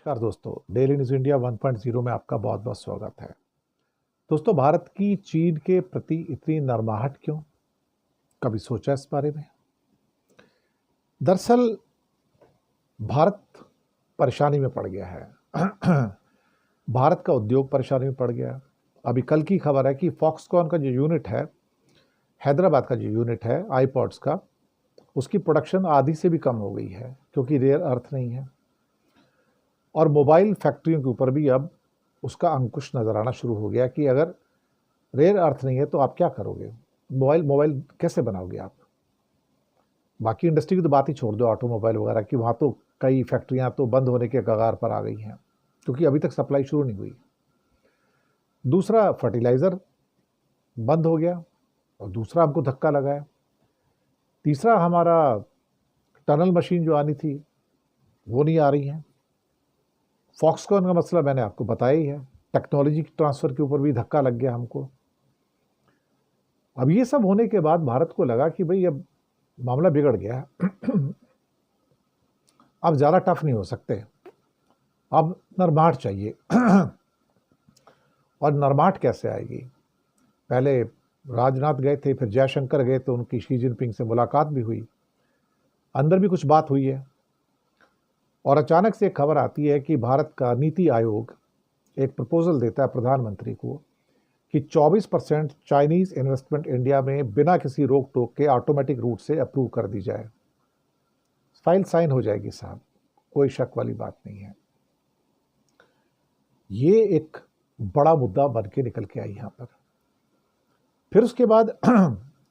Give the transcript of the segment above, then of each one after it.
नमस्कार दोस्तों, daily news India 1.0 में आपका बहुत बहुत स्वागत है। दोस्तों, भारत की चीन के प्रति इतनी नरमाहट क्यों? कभी सोचा इस बारे में? दरअसल भारत परेशानी में पड़ गया है। भारत का उद्योग परेशानी में पड़ गया। अभी कल की खबर है कि फॉक्सकॉन का जो यूनिट है, हैदराबाद का जो यूनिट है आईपॉड्स का, उसकी प्रोडक्शन आधी से भी कम हो गई है क्योंकि रेयर अर्थ नहीं है। और मोबाइल फैक्ट्रियों के ऊपर भी अब उसका अंकुश नज़र आना शुरू हो गया कि अगर रेयर अर्थ नहीं है तो आप क्या करोगे? मोबाइल मोबाइल कैसे बनाओगे आप? बाकी इंडस्ट्री की तो बात ही छोड़ दो, ऑटोमोबाइल वगैरह की, वहाँ तो कई फैक्ट्रियाँ तो बंद होने के कगार पर आ गई हैं क्योंकि अभी तक सप्लाई शुरू नहीं हुई। दूसरा, फर्टिलाइज़र बंद हो गया और दूसरा हमको धक्का लगा है। तीसरा, हमारा टनल मशीन जो आनी थी वो नहीं आ रही है। फॉक्सकॉन का मसला मैंने आपको बताया ही है। टेक्नोलॉजी ट्रांसफ़र के ऊपर भी धक्का लग गया हमको। अब ये सब होने के बाद भारत को लगा कि भाई अब मामला बिगड़ गया है। अब ज़्यादा टफ नहीं हो सकते, अब नरमाहट चाहिए। और नरमाहट कैसे आएगी? पहले राजनाथ गए थे, फिर जयशंकर गए तो उनकी शी जिनपिंग से मुलाकात भी हुई, अंदर भी कुछ बात हुई है। और अचानक से एक खबर आती है कि भारत का नीति आयोग एक प्रपोजल देता है प्रधानमंत्री को कि 24% चाइनीज़ इन्वेस्टमेंट इंडिया में बिना किसी रोक टोक के ऑटोमेटिक रूट से अप्रूव कर दी जाए। फाइल साइन हो जाएगी साहब, कोई शक वाली बात नहीं है। ये एक बड़ा मुद्दा बन के निकल के आई यहाँ पर। फिर उसके बाद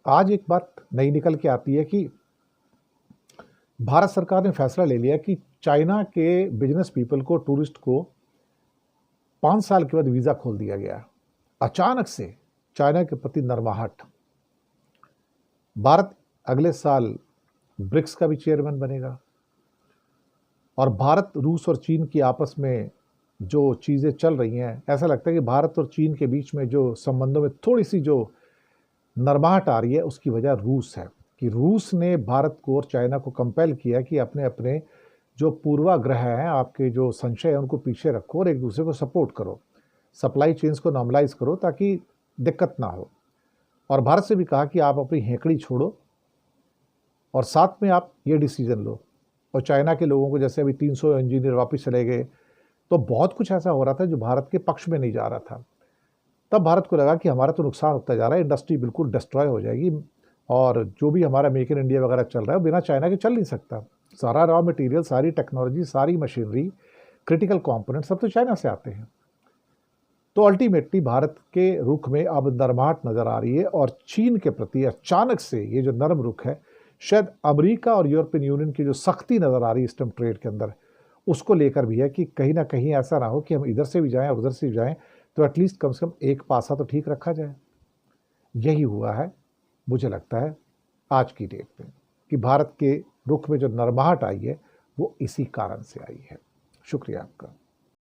आज एक बात नई निकल के आती है कि भारत सरकार ने फैसला ले लिया कि चाइना के बिजनेस पीपल को, टूरिस्ट को 5 साल के बाद वीज़ा खोल दिया गया। अचानक से चाइना के प्रति नरमाहट। भारत अगले साल ब्रिक्स का भी चेयरमैन बनेगा और भारत, रूस और चीन की आपस में जो चीज़ें चल रही हैं, ऐसा लगता है कि भारत और चीन के बीच में जो संबंधों में थोड़ी सी जो नरमाहट आ रही है उसकी वजह रूस है कि रूस ने भारत को और चाइना को कंपेल किया कि अपने अपने जो पूर्वाग्रह हैं, आपके जो संशय हैं, उनको पीछे रखो और एक दूसरे को सपोर्ट करो, सप्लाई चेन्स को नॉर्मलाइज करो ताकि दिक्कत ना हो। और भारत से भी कहा कि आप अपनी हेकड़ी छोड़ो और साथ में आप ये डिसीजन लो। और चाइना के लोगों को, जैसे अभी 300 इंजीनियर वापस चले गए, तो बहुत कुछ ऐसा हो रहा था जो भारत के पक्ष में नहीं जा रहा था। तब भारत को लगा कि हमारा तो नुकसान होता जा रहा है, इंडस्ट्री बिल्कुल डिस्ट्रॉय हो जाएगी और जो भी हमारा मेक इन इंडिया वगैरह चल रहा है वो बिना चाइना के चल नहीं सकता। सारा रॉ मटेरियल, सारी टेक्नोलॉजी, सारी मशीनरी, क्रिटिकल कंपोनेंट सब तो चाइना से आते हैं। तो अल्टीमेटली भारत के रुख में अब नरमाहट नज़र आ रही है और चीन के प्रति अचानक से ये जो नरम रुख है, शायद अमेरिका और यूरोपियन यूनियन की जो सख्ती नज़र आ रही है ईस्टर्न ट्रेड के अंदर, उसको लेकर भी है कि कहीं ना कहीं ऐसा ना हो कि हम इधर से भी जाएं और उधर से भी जाएं, तो एटलीस्ट कम से कम एक पासा तो ठीक रखा जाए। यही हुआ है, मुझे लगता है आज की डेट में, कि भारत के रुख में जो नरमाहट आई है वो इसी कारण से आई है। शुक्रिया आपका।